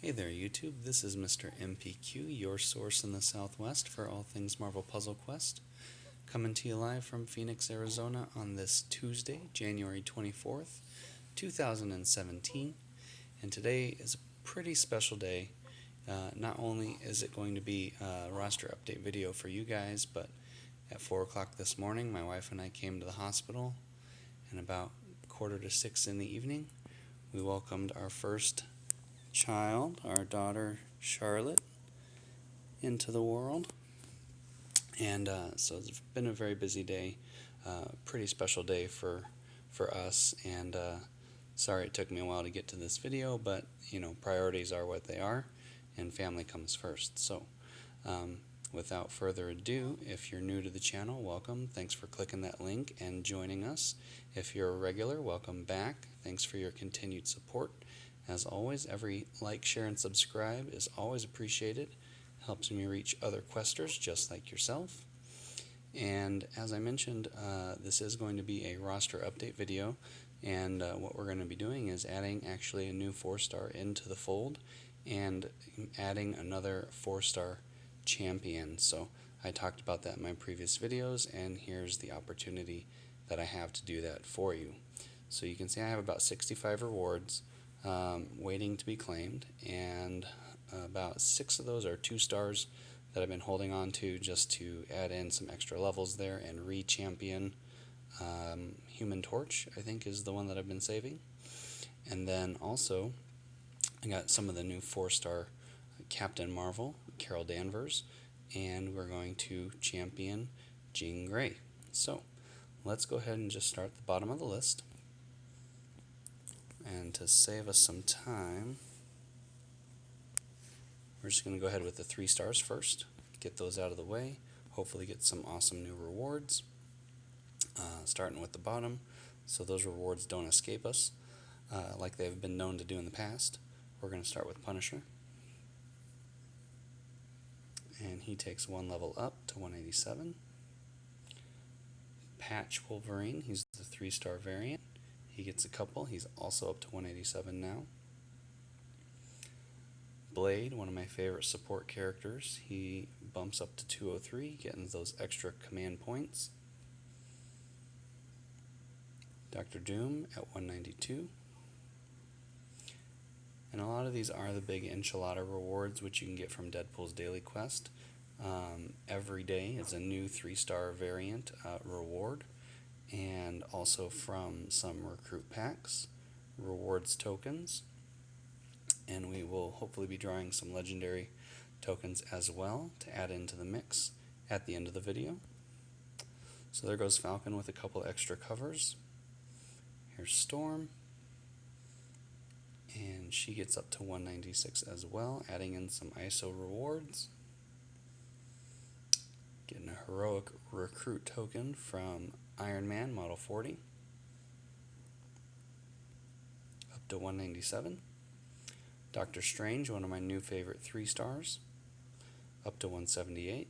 Hey there YouTube, this is Mr. MPQ, your source in the Southwest for all things Marvel Puzzle Quest, coming to you live from Phoenix, Arizona on this Tuesday, January 24th, 2017, and today is a pretty special day. Not only is it going to be a roster update video for you guys, but at 4 o'clock this morning my wife and I came to the hospital, and about 5:45 in the evening we welcomed our first child, our daughter Charlotte, into the world. And so it's been a very busy day, pretty special day for us. And sorry it took me a while to get to this video, but you know, priorities are what they are, and family comes first. So without further ado, if you're new to the channel, welcome. Thanks for clicking that link and joining us. If you're a regular, welcome back. Thanks for your continued support. As always, every like, share, and subscribe is always appreciated. Helps me reach other questers just like yourself. And as I mentioned, this is going to be a roster update video, and what we're going to be doing is adding actually a new 4-star into the fold and adding another 4-star champion. So I talked about that in my previous videos, and here's the opportunity that I have to do that for you. So you can see I have about 65 rewards waiting to be claimed, and about 6 of those are 2 stars that I've been holding on to just to add in some extra levels there and re-champion. Human Torch, I think, is the one that I've been saving. And then also I got some of the new 4-star Captain Marvel, Carol Danvers, and we're going to champion Jean Grey. So let's go ahead and just start at the bottom of the list. And to save us some time, we're just going to go ahead with the 3 stars first, get those out of the way, hopefully get some awesome new rewards, starting with the bottom, so those rewards don't escape us like they've been known to do in the past. We're going to start with Punisher, and he takes 1 level up to 187. Patch Wolverine, he's the 3-star variant. He gets a couple, he's also up to 187 now. Blade, one of my favorite support characters, he bumps up to 203, getting those extra command points. Dr. Doom at 192. And a lot of these are the big enchilada rewards, which you can get from Deadpool's daily quest. Every day is a new 3-star variant reward, and also from some recruit packs, rewards tokens, and we will hopefully be drawing some legendary tokens as well to add into the mix at the end of the video. So there goes Falcon with a couple extra covers. Here's Storm, and she gets up to 196 as well, adding in some ISO rewards. Getting a heroic recruit token from Iron Man Model 40, up to 197. Doctor Strange, one of my new favorite 3 stars, up to 178.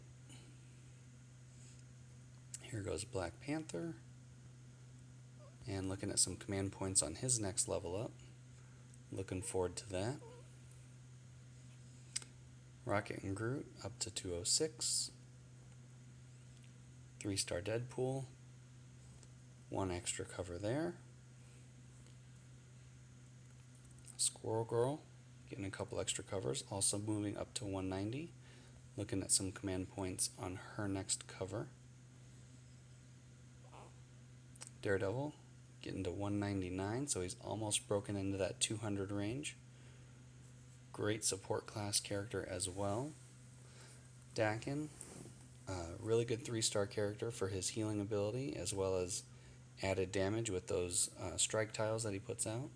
Here goes Black Panther, and looking at some command points on his next level up. Looking forward to that. Rocket and Groot up to 206. 3-star Deadpool, 1 extra cover there. Squirrel Girl, getting a couple extra covers, also moving up to 190. Looking at some command points on her next cover. Daredevil, getting to 199, so he's almost broken into that 200 range. Great support class character as well. Dakin, really good 3-star character for his healing ability, as well as added damage with those strike tiles that he puts out.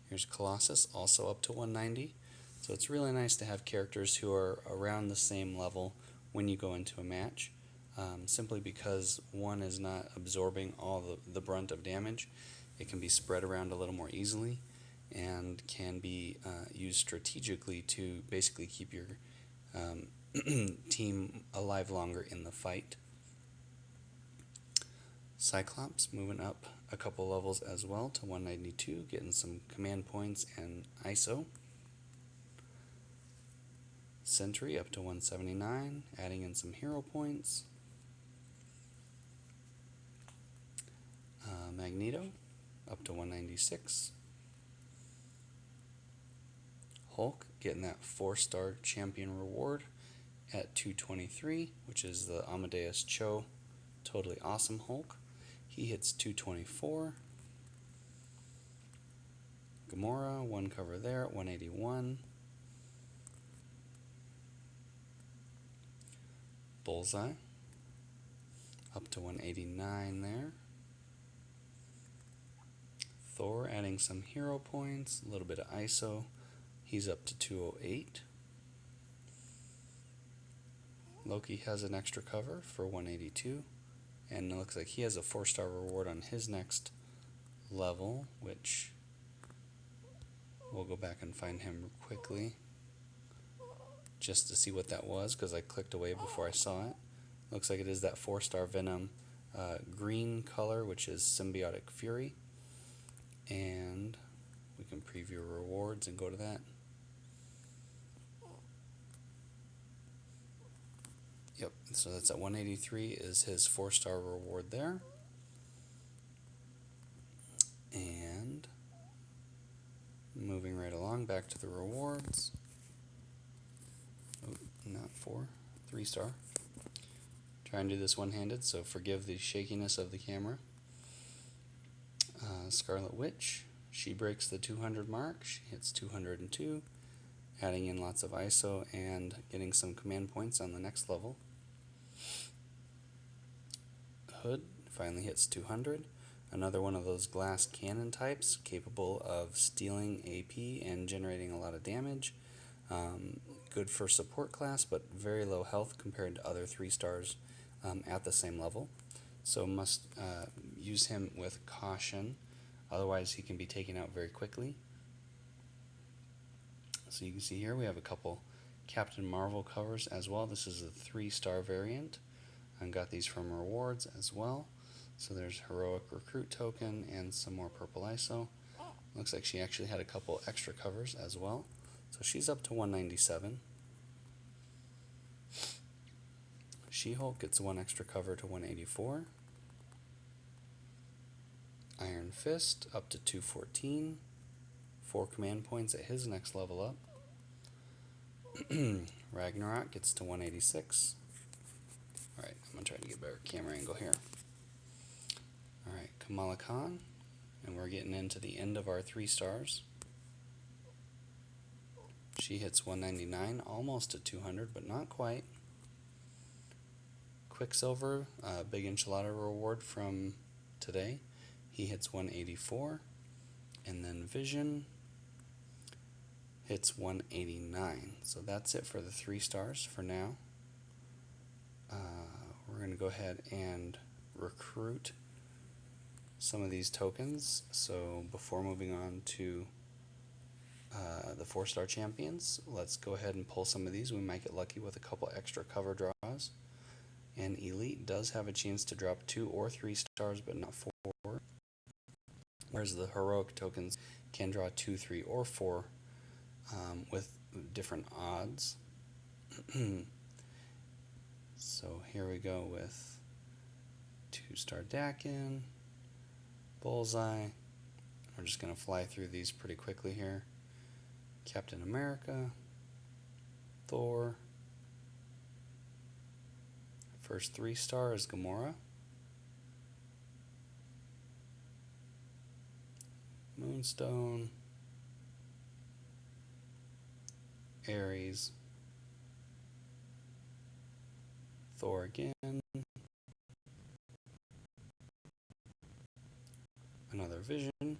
Here's Colossus, also up to 190. So it's really nice to have characters who are around the same level when you go into a match, simply because one is not absorbing all the brunt of damage. It can be spread around a little more easily and can be used strategically to basically keep your team alive longer in the fight. Cyclops moving up a couple levels as well to 192, getting some command points and ISO. Sentry up to 179, adding in some hero points. Magneto up to 196. Hulk getting that 4-star champion reward at 223, which is the Amadeus Cho Totally Awesome Hulk. He hits 224. Gamora, one cover there at 181. Bullseye up to 189 there. Thor adding some hero points, a little bit of ISO. He's up to 208. Loki has an extra cover for 182, and it looks like he has a 4-star reward on his next level, which we'll go back and find him quickly just to see what that was, because I clicked away before I saw it. Looks like it is that 4-star Venom green color, which is Symbiotic Fury. And we can preview rewards and go to that. Yep, so that's at 183 is his 4-star reward there. And moving right along back to the rewards. Oh, not 4, 3-star. Try and do this one-handed, so forgive the shakiness of the camera. Scarlet Witch, she breaks the 200 mark. She hits 202, adding in lots of ISO and getting some command points on the next level. Hood finally hits 200. Another one of those glass cannon types capable of stealing AP and generating a lot of damage. Good for support class, but very low health compared to other 3-stars at the same level. So must use him with caution, otherwise he can be taken out very quickly. So you can see here we have a couple Captain Marvel covers as well. This is a 3-star variant. I got these from rewards as well. So there's Heroic Recruit token and some more purple ISO. Looks like she actually had a couple extra covers as well. So she's up to 197. She-Hulk gets one extra cover to 184. Iron Fist up to 214. 4 command points at his next level up. Ragnarok gets to 186. Alright, I'm going to try to get a better camera angle here. Alright, Kamala Khan. And we're getting into the end of our 3-stars. She hits 199, almost at 200, but not quite. Quicksilver, big enchilada reward from today. He hits 184. And then Vision hits 189. So that's it for the 3-stars for now. We're going to go ahead and recruit some of these tokens. So before moving on to the 4-star champions, let's go ahead and pull some of these. We might get lucky with a couple extra cover draws. And Elite does have a chance to drop 2 or 3 stars, but not 4. Whereas the Heroic tokens can draw 2, 3, or 4 with different odds. So here we go with 2-star Dakin, Bullseye. We're just going to fly through these pretty quickly here. Captain America, Thor. First 3-star is Gamora. Moonstone. Ares. Thor again. Another Vision.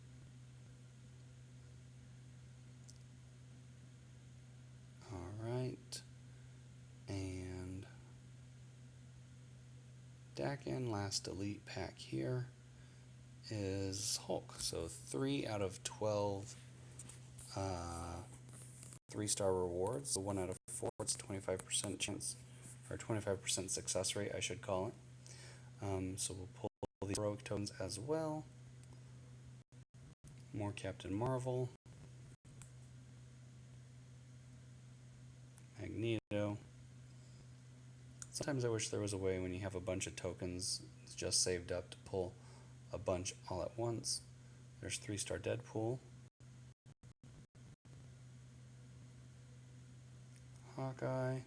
Alright. And Dakin, last elite pack here, is Hulk. So 3 out of 12 3-star rewards. So 1 out of 4, it's 25% chance, or 25% success rate, I should call it. So we'll pull the heroic tokens as well. More Captain Marvel. Magneto. Sometimes I wish there was a way when you have a bunch of tokens just saved up to pull a bunch all at once. There's 3-star Deadpool. Hawkeye.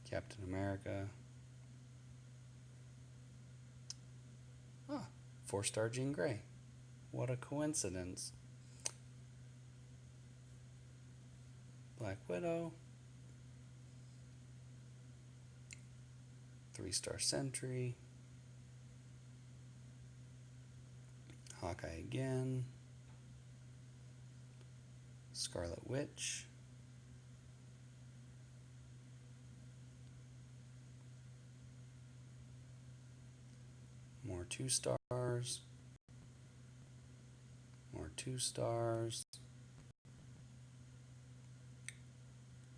Captain America. 4-star Jean Grey. What a coincidence. Black Widow. 3-star Sentry. Hawkeye again. Scarlet Witch. More 2-stars. More 2-stars.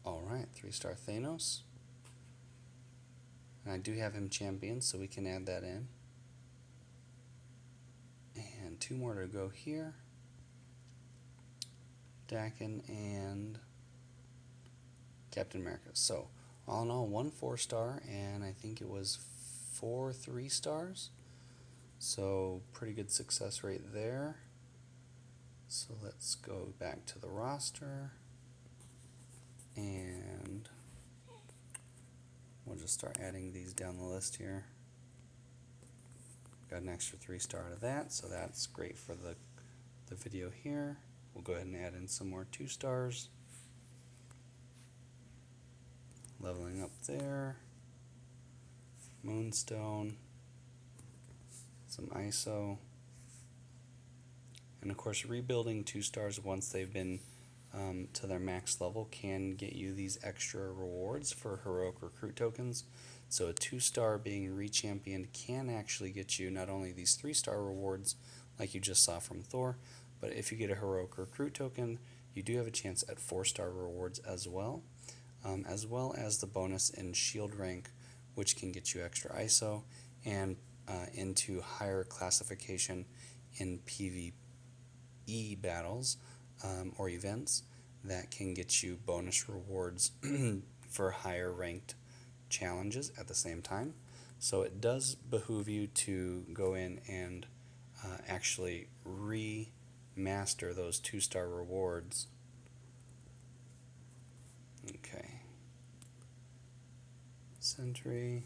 Alright, 3-star Thanos. And I do have him champion, so we can add that in. And 2 more to go here. Dakin and Captain America. So, all in all, 1 4-star, and I think it was 4 3-stars. So, pretty good success rate there. So, let's go back to the roster. And we'll just start adding these down the list here. Got an extra 3-star out of that, so that's great for the video here. We'll go ahead and add in some more 2-stars. Leveling up there. Moonstone. Some ISO. And of course, rebuilding 2-stars once they've been to their max level can get you these extra rewards for heroic recruit tokens. So a 2-star being re-championed can actually get you not only these 3-star rewards like you just saw from Thor, but if you get a heroic recruit token, you do have a chance at 4-star rewards as well as the bonus in shield rank, which can get you extra ISO and into higher classification in PvE battles or events that can get you bonus rewards for higher ranked challenges at the same time. So it does behoove you to go in and actually remaster those 2-star rewards. Okay. Sentry.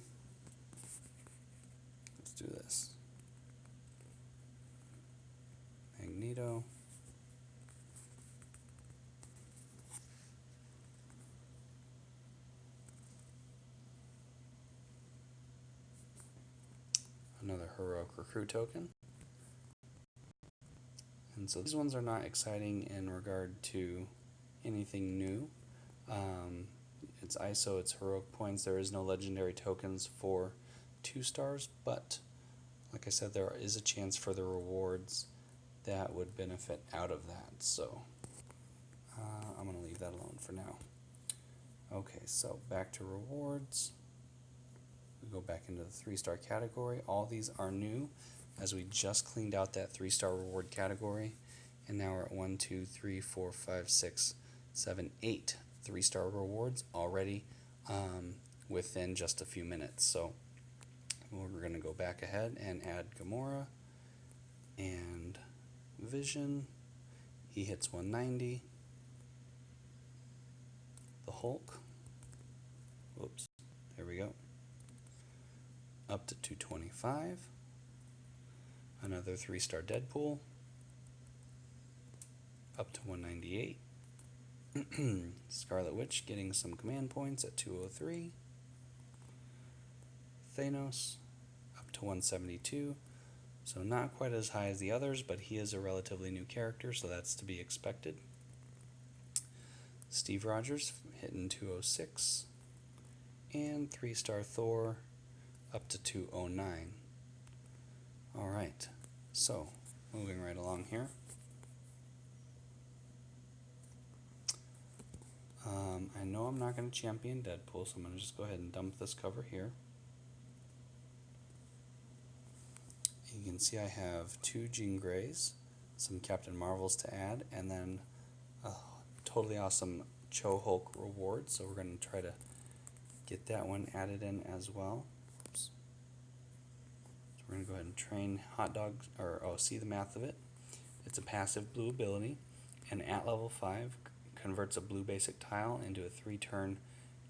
Let's do this. Magneto. Another heroic recruit token. And so these ones are not exciting in regard to anything new. It's ISO, it's heroic points. There is no legendary tokens for 2-stars, but like I said, there is a chance for the rewards that would benefit out of that. So I'm going to leave that alone for now. Okay, so back to rewards. We go back into the 3-star category. All these are new as we just cleaned out that 3-star reward category. And now we're at 1, 2, 3, 4, 5, 6, 7, 8 3-star rewards already within just a few minutes. So we're going to go back ahead and add Gamora and Vision. He hits 190. The Hulk. Whoops. There we go. Up to 225. Another 3-star Deadpool. Up to 198. Scarlet Witch getting some command points at 203. Thanos up to 172. So not quite as high as the others, but he is a relatively new character, so that's to be expected. Steve Rogers hitting 206. And 3-star Thor up to 209. Alright, so moving right along here. I know I'm not going to champion Deadpool, so I'm going to just go ahead and dump this cover here. You can see I have 2 Jean Greys, some Captain Marvels to add, and then a totally awesome Cho Hulk reward. So we're going to try to get that one added in as well. Oops. So we're going to go ahead and train Hot Dogs, or see the math of it. It's a passive blue ability, and at level 5 converts a blue basic tile into a 3-turn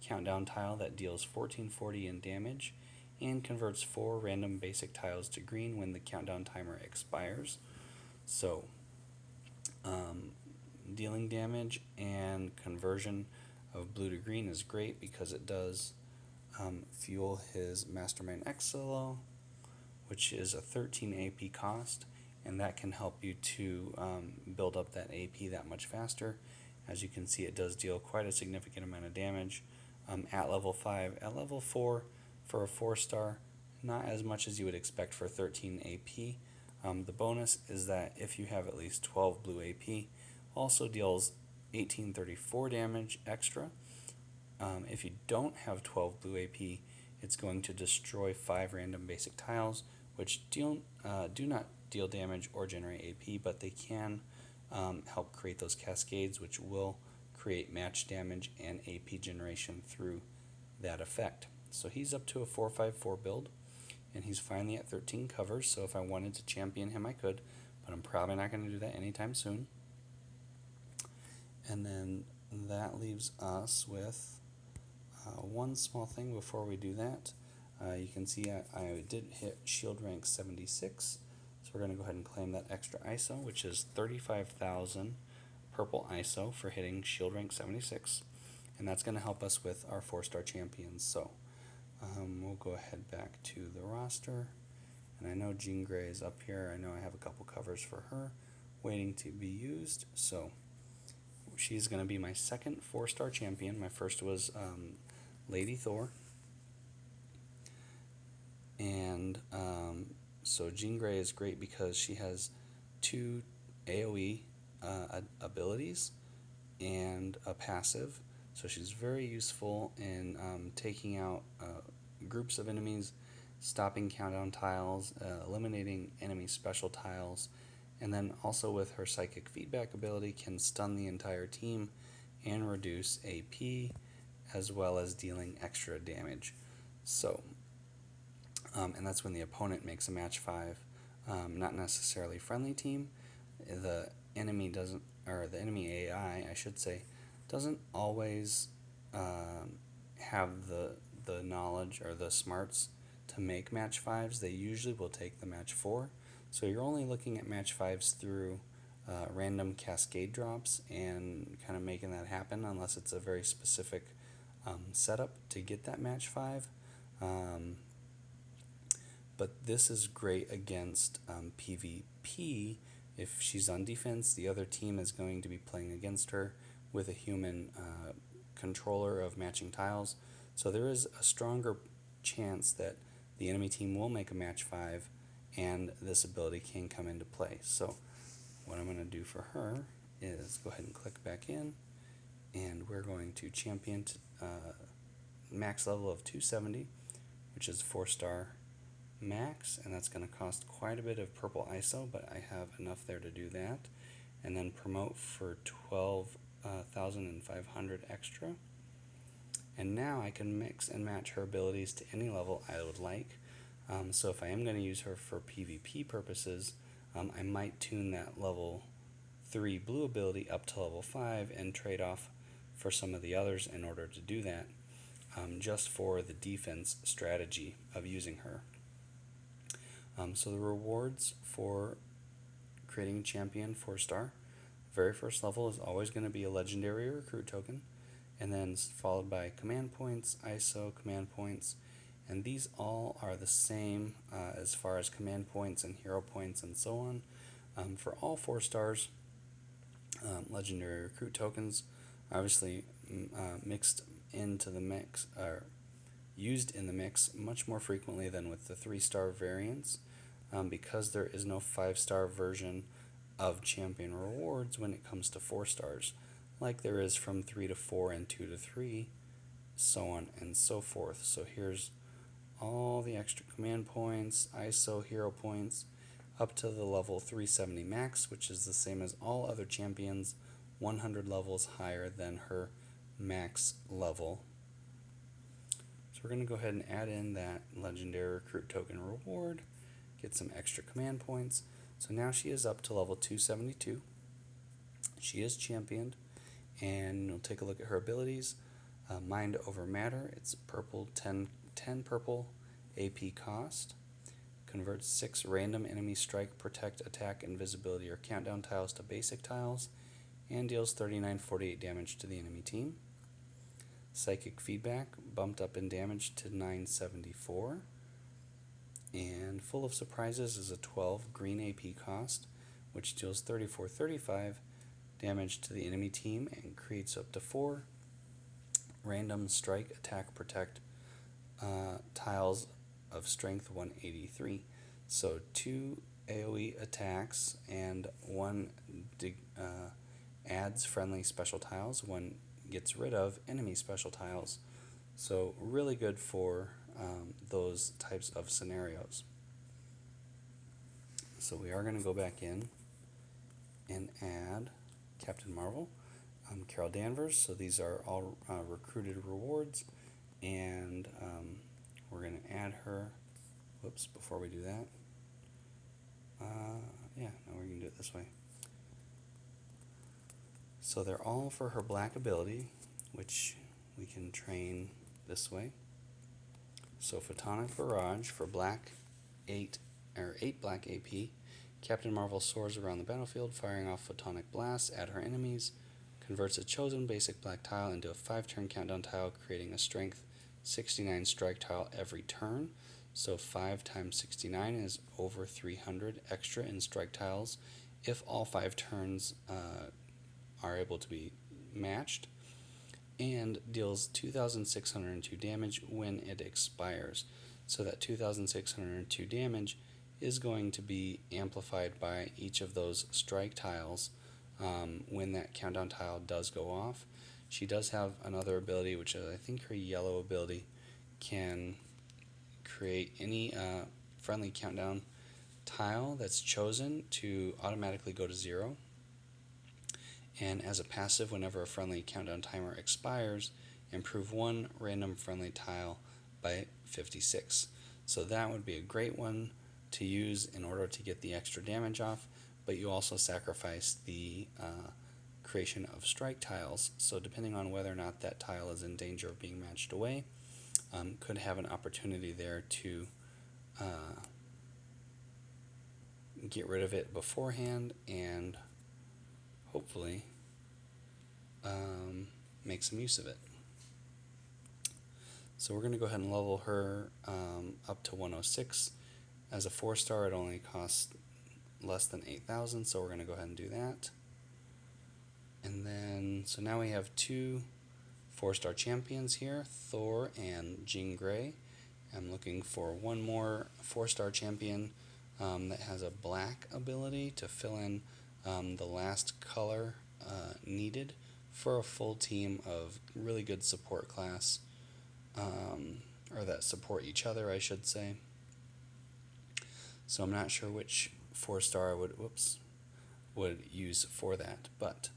countdown tile that deals 1440 in damage, and converts 4 random basic tiles to green when the countdown timer expires. So, dealing damage and conversion of blue to green is great because it does fuel his Mastermind X solo, which is a 13 AP cost, and that can help you to build up that AP that much faster. As you can see, it does deal quite a significant amount of damage at level 5. At level 4, for a 4-star, not as much as you would expect for 13 AP. The bonus is that if you have at least 12 blue AP, also deals 1834 damage extra. If you don't have 12 blue AP, it's going to destroy 5 random basic tiles, which do not deal damage or generate AP, but they can help create those cascades, which will create match damage and AP generation through that effect. So he's up to a 4-5-4 build, and he's finally at 13 covers, so if I wanted to champion him I could, but I'm probably not going to do that anytime soon. And then that leaves us with one small thing before we do that. You can see I did hit shield rank 76, so we're going to go ahead and claim that extra ISO, which is 35,000 purple ISO for hitting shield rank 76, and that's going to help us with our 4-star champions. So we'll go ahead back to the roster, and I know Jean Grey is up here. I know I have a couple covers for her waiting to be used, so she's going to be my second 4-star champion. My first was Lady Thor, and so Jean Grey is great because she has 2 AoE abilities and a passive, so she's very useful in taking out groups of enemies, stopping countdown tiles, eliminating enemy special tiles, and then also with her psychic feedback ability can stun the entire team and reduce AP, as well as dealing extra damage. So and that's when the opponent makes a match 5, not necessarily friendly team. The enemy doesn't, or the enemy AI, I should say, doesn't always have the knowledge or the smarts to make match 5s. They usually will take the match 4. So you're only looking at match 5s through random cascade drops and kind of making that happen, unless it's a very specific setup to get that match 5. But this is great against PvP. If she's on defense, the other team is going to be playing against her with a human controller of matching tiles. So there is a stronger chance that the enemy team will make a match 5, and this ability can come into play. So what I'm going to do for her is go ahead and click back in, and we're going to champion to max level of 270, which is 4-star max, and that's going to cost quite a bit of purple ISO, but I have enough there to do that. And then promote for 12,500 extra. And now I can mix and match her abilities to any level I would like. So if I am going to use her for PvP purposes, I might tune that level 3 blue ability up to level 5 and trade off for some of the others in order to do that, just for the defense strategy of using her. So the rewards for creating a champion 4-star, very first level is always going to be a legendary recruit token, and then followed by command points, ISO, command points, and these all are the same as far as command points and hero points and so on. For all 4-stars, legendary recruit tokens obviously mixed into the mix, or used in the mix much more frequently than with the 3-star variants, because there is no 5-star version of champion rewards when it comes to 4-stars, like there is from 3 to 4 and 2 to 3, so on and so forth. So here's all the extra command points, ISO, hero points, up to the level 370 max, which is the same as all other champions, 100 levels higher than her max level. So we're going to go ahead and add in that legendary recruit token reward, get some extra command points. So now she is up to level 272. She is championed, and we'll take a look at her abilities. Mind over matter, it's purple, 10 purple AP cost. Converts 6 random enemy strike, protect, attack, invisibility, or countdown tiles to basic tiles, and deals 3948 damage to the enemy team. Psychic feedback, bumped up in damage to 974. And full of surprises is a 12 green AP cost, which deals 3435 damage to the enemy team and creates up to 4 random strike, attack, protect tiles of strength 183. So 2 AoE attacks and 1 adds friendly special tiles, 1 gets rid of enemy special tiles. So really good for those types of scenarios. So we are going to go back in and add Captain Marvel, Carol Danvers. So these are all recruited rewards, and we're going to add her. Whoops, before we do that. No, we're going to do it this way. So they're all for her black ability, which we can train this way. So Photonic Barrage for black 8 black AP. Captain Marvel soars around the battlefield, firing off photonic blasts at her enemies, converts a chosen basic black tile into a 5-turn countdown tile, creating a strength 69 strike tile every turn. So 5 times 69 is over 300 extra in strike tiles if all 5 turns are able to be matched, and deals 2,602 damage when it expires. So that 2,602 damage is going to be amplified by each of those strike tiles when that countdown tile does go off. She does have another ability, which I think her yellow ability can create any friendly countdown tile that's chosen to automatically go to 0. And as a passive, whenever a friendly countdown timer expires, improve 1 random friendly tile by 56. So that would be a great one to use in order to get the extra damage off, but you also sacrifice the creation of strike tiles. So depending on whether or not that tile is in danger of being matched away, could have an opportunity there to get rid of it beforehand and hopefully make some use of it. So we're going to go ahead and level her up to 106. As a 4-star, it only costs less than 8,000, so we're going to go ahead and do that. And then, so now we have 2 4-star champions here, Thor and Jean Grey. I'm looking for one more 4-star champion that has a black ability to fill in the last color needed for a full team of really good support class, or that support each other, I should say. So I'm not sure which 4-star I would use for that, but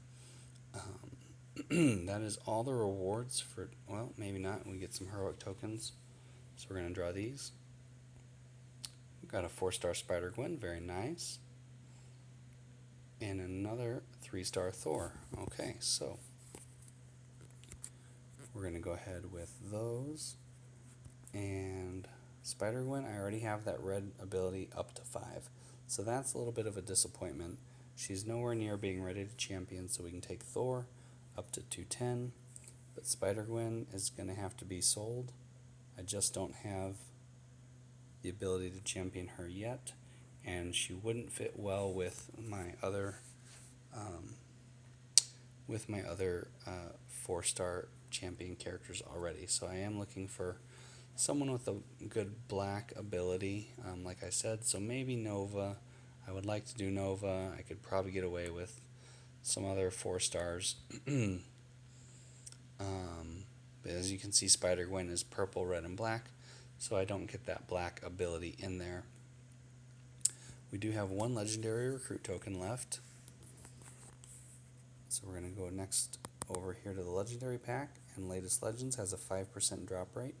that is all the rewards for, well, maybe not. We get some heroic tokens, so we're going to draw these. We've got a 4-star Spider-Gwen, very nice. And another 3-star Thor. Okay, so we're going to go ahead with those. And Spider-Gwen, I already have that red ability up to 5. So that's a little bit of a disappointment. She's nowhere near being ready to champion, so we can take Thor up to 210. But Spider-Gwen is going to have to be sold. I just don't have the ability to champion her yet, and she wouldn't fit well with my other 4-star champion characters already. So I am looking for someone with a good black ability, like I said. So maybe Nova. I would like to do Nova. I could probably get away with some other 4-stars. But as you can see, Spider-Gwen is purple, red, and black, so I don't get that black ability in there. We do have one legendary recruit token left. So we're going to go next over here to the legendary pack, and latest legends has a 5% drop rate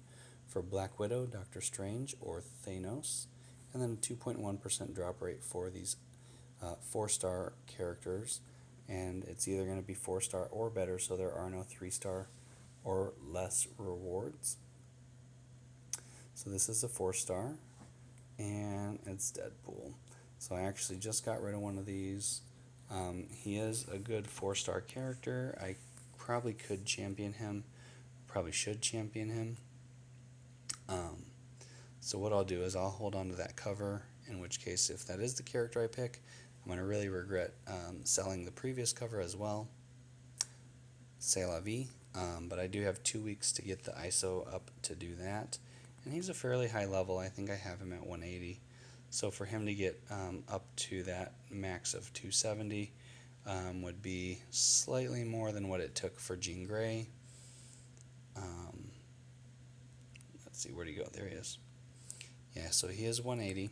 for Black Widow, Doctor Strange, or Thanos, and then a 2.1% drop rate for these 4-star characters, and it's either going to be 4-star or better, so there are no 3-star or less rewards. So this is a 4-star, and it's Deadpool. So I actually just got rid of one of these. He is a good 4-star character. I probably could champion him, probably should champion him. So what I'll do is I'll hold on to that cover, in which case if that is the character I pick, I'm going to really regret selling the previous cover as well. C'est la vie. But I do have 2 weeks to get the ISO up to do that. And he's a fairly high level. I think I have him at 180. So for him to get up to that max of 270 would be slightly more than what it took for Jean Grey. Let's see, where'd he go? There he is. Yeah, so he is 180.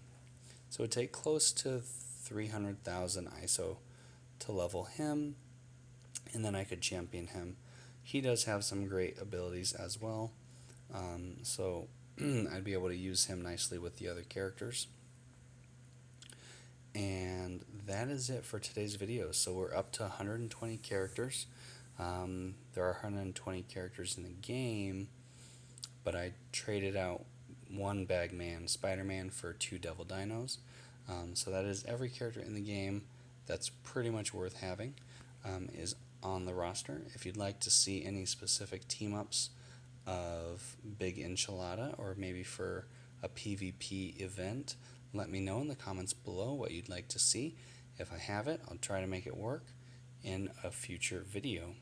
So it would take close to 300,000 ISO to level him, and then I could champion him. He does have some great abilities as well, so I'd be able to use him nicely with the other characters. And that is it for today's video. So we're up to 120 characters. There are 120 characters in the game, but I traded out one Bagman Spider-Man for 2 Devil Dinos. So that is every character in the game that's pretty much worth having is on the roster. If you'd like to see any specific team-ups of Big Enchilada, or maybe for a PvP event, let me know in the comments below what you'd like to see. If I have it, I'll try to make it work in a future video.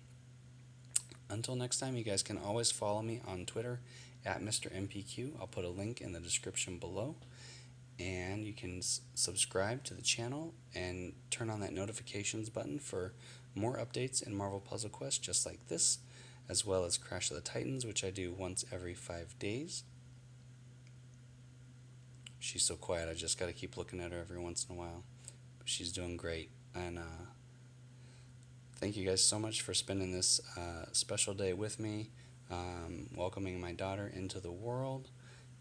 Until next time, you guys can always follow me on Twitter at Mr. MPQ. I'll put a link in the description below. And you can subscribe to the channel and turn on that notifications button for more updates in Marvel Puzzle Quest just like this, as well as Crash of the Titans, which I do once every 5 days. She's so quiet, I just got to keep looking at her every once in a while. But she's doing great. And thank you guys so much for spending this special day with me, welcoming my daughter into the world,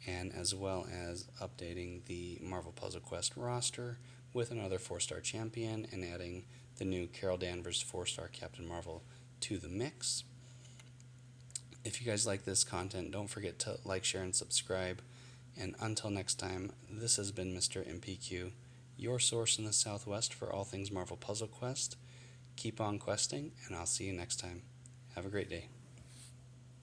and as well as updating the Marvel Puzzle Quest roster with another 4-star champion and adding the new Carol Danvers 4-star Captain Marvel to the mix. If you guys like this content, don't forget to like, share, and subscribe. And until next time, this has been Mr. MPQ, your source in the Southwest for all things Marvel Puzzle Quest. Keep on questing, and I'll see you next time. Have a great day.